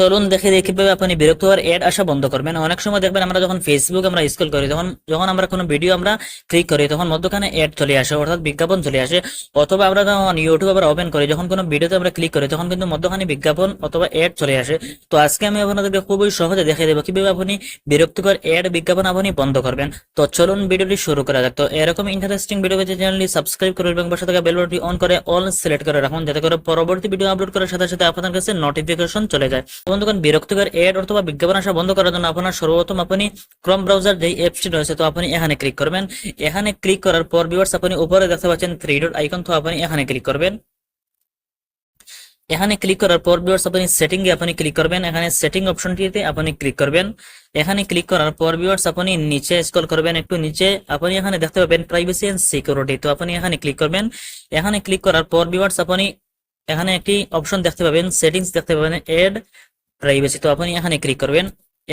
চলুন দেখে দেখি কিভাবে আপনি বিরক্ত হওয়ার এড আসা বন্ধ করবেন। অনেক সময় দেখবেন আমরা যখন ফেসবুক আমরা স্ক্রল করি, তখন যখন আমরা কোনো ভিডিও আমরা ক্লিক করি তখন মধ্যখানে এড চলে আসে, অর্থাৎ বিজ্ঞাপন চলে আসে। অথবা আমরা যখন ইউটিউব আবার ওপেন করি, যখন কোনো ভিডিওতে আমরা ক্লিক করি তখন কিন্তু মধ্যখানে বিজ্ঞাপন অথবা এড চলে আসে। তো আজকে আমি আপনাদেরকে খুবই সহজে দেখিয়ে দেবো কিভাবে আপনি বিরক্তিকর এড বিজ্ঞাপন আপনি বন্ধ করবেন। তো চলুন ভিডিওটি শুরু করা যাক। তো এরকম ইন্টারেস্টিং ভিডিও পেতে চ্যানেলটি সাবস্ক্রাইব করে এবং পাশে থাকা বেল বাটনটি অন করে অল সিলেক্ট করে রাখুন, যাতে করে পরবর্তী ভিডিও আপলোড করার সাথে সাথে আপনার কাছে নোটিফিকেশন চলে যায়। বন্ধুগণ, বিরক্তিকর এড অথবা বিজ্ঞাপন আসা বন্ধ করার জন্য আপনার সর্বপ্রথম আপনি ক্রোম ব্রাউজার যে অ্যাপসটি রয়েছে, তো আপনি এখানে ক্লিক করবেন। এখানে ক্লিক করার পর ভিউয়ার্স আপনি উপরে দেখতে পাচ্ছেন থ্রি ডট আইকন, তো আপনি এখানে ক্লিক করবেন। এখানে ক্লিক করার পর ভিউয়ার্স আপনি সেটিং এ আপনি ক্লিক করবেন। এখানে সেটিং অপশনটিতে আপনি ক্লিক করবেন। এখানে ক্লিক করার পর ভিউয়ার্স আপনি নিচে স্ক্রল করবেন, একটু নিচে আপনি এখানে দেখতে পাবেন প্রাইভেসি এন্ড সিকিউরিটি, তো আপনি এখানে ক্লিক করবেন। এখানে ক্লিক করার পর ভিউয়ার্স আপনি এখানে একটি অপশন দেখতে পাবেন, সেটিংস দেখতে পাবেন, এড প্রাইভেসি, তো আপনি এখানে ক্লিক করবেন।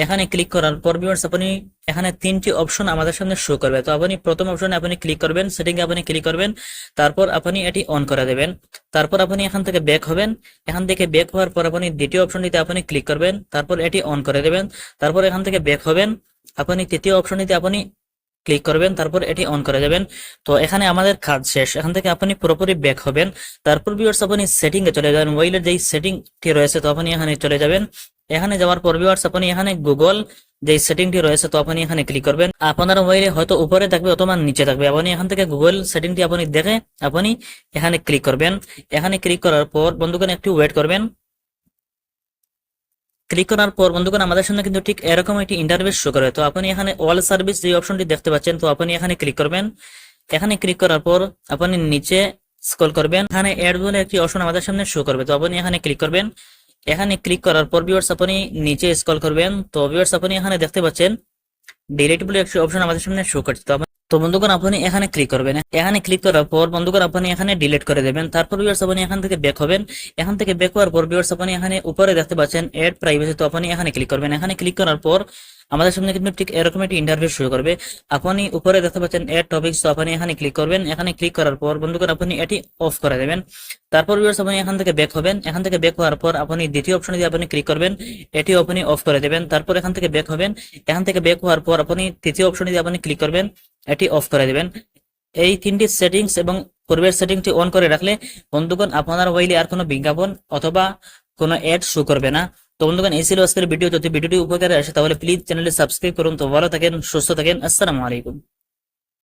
এখানে ক্লিক করার পর ভিউয়ার্স আপনি এখানে তিনটি অপশন আমাদের সামনে শো করবে, তো আপনি প্রথম অপশনে আপনি ক্লিক করবেন, সেটিং এ আপনি ক্লিক করবেন, তারপর আপনি এটি অন করে দেবেন। তারপর আপনি এখান থেকে ব্যাক হবেন। এখান থেকে ব্যাক হওয়ার পর আপনি দ্বিতীয় অপশনটিতে আপনি ক্লিক করবেন, তারপর এটি অন করে দেবেন। তারপর এখান থেকে ব্যাক হবেন, আপনি তৃতীয় অপশনটিতে আপনি ক্লিক করবেন, তারপর এটি অন করে দেবেন। তো এখানে আমাদের কাজ শেষ। এখান থেকে আপনি পুরোপুরি ব্যাক হবেন। তারপর ভিউয়ার্স আপনি সেটিং এ চলে যাবেন, মোবাইলের যেই সেটিংটি রয়েছে, তো আপনি এখানে চলে যাবেন। এখানে যাওয়ার পর ভিউয়ার্স আপনি এখানে গুগল যে সেটিংটি রয়েছে, তো আপনি এখানে ক্লিক করবেন। আপনার মোবাইলে হয়তো উপরে থাকবে অথবা নিচে থাকবে, আপনি এখান থেকে গুগল সেটিংটি আপনি দেখে আপনি এখানে ক্লিক করবেন। এখানে ক্লিক করার পর বন্ধুগণ একটু ওয়েট করবেন। ক্লিক করার পর বন্ধুগণ আমাদের সামনে কিন্তু ঠিক এরকম একটি ইন্টারফেস শো করে। তো আপনি এখানে অল সার্ভিস যে অপশনটি দেখতে পাচ্ছেন, তো আপনি এখানে ক্লিক করবেন। এখানে ক্লিক করার পর আপনি নিচে স্ক্রল করবেন, এখানে অ্যাড বলে একটি অপশন আমাদের সামনে শো করবে, তো আপনি এখানে ক্লিক করবেন। এখানে ক্লিক করার পর ভিউয়ার্স আপনি নিচে স্ক্রল করবেন, তো ভিউয়ার্স আপনি এখানে দেখতে পাচ্ছেন ডিলিট বলে একটি অপশন আমাদের সামনে শো করছে। তো বন্ধুগণ আপনি এখানে ক্লিক করবেন। এখানে ক্লিক করার পর বন্ধুগণ আপনি এখানে ডিলিট করে দেবেন। তারপর ভিউয়ার্স আপনি এখান থেকে ব্যাক হবেন। এখান থেকে ব্যাক হওয়ার পর ভিউয়ার্স আপনি এখানে উপরে দেখতে পাচ্ছেন এড প্রাইভেসি, তো আপনি এখানে ক্লিক করবেন। এখানে ক্লিক করার পর আমাদের সামনে কিন্তু ঠিক এরকম একটি ইন্টারফেস শুরু করবে। আপনি উপরে দেখতে পাচ্ছেন এড টপিকস, তো আপনি এখানে ক্লিক করবেন। এখানে ক্লিক করার পর বন্ধুগণ আপনি এটি অফ করে দেবেন। তারপর ভিউয়ার্স আপনি এখান থেকে ব্যাক হবেন। এখান থেকে ব্যাক হওয়ার পর আপনি দ্বিতীয় অপশনে দিয়ে আপনি ক্লিক করবেন, এটি আপনি অফ করে দেবেন। তারপর এখান থেকে ব্যাক হবেন। এখান থেকে ব্যাক হওয়ার পর আপনি তৃতীয় অপশনে দিয়ে আপনি ক্লিক করবেন, এটি অফ করে দেবেন। এই তিনটি সেটিংস এবং পূর্বের সেটিংটি অন করে রাখলে বন্ধুগণ আপনার মোবাইলে আর কোনো বিজ্ঞাপন অথবা কোনো অ্যাড শো করবে না। তো বন্ধুগণ এই ছিল আজকের ভিডিও। যদি ভিডিওটি উপকারে আসে তাহলে প্লিজ চ্যানেলটি সাবস্ক্রাইব করুন। তো ভালো থাকেন, সুস্থ থাকেন, আসসালামু আলাইকুম।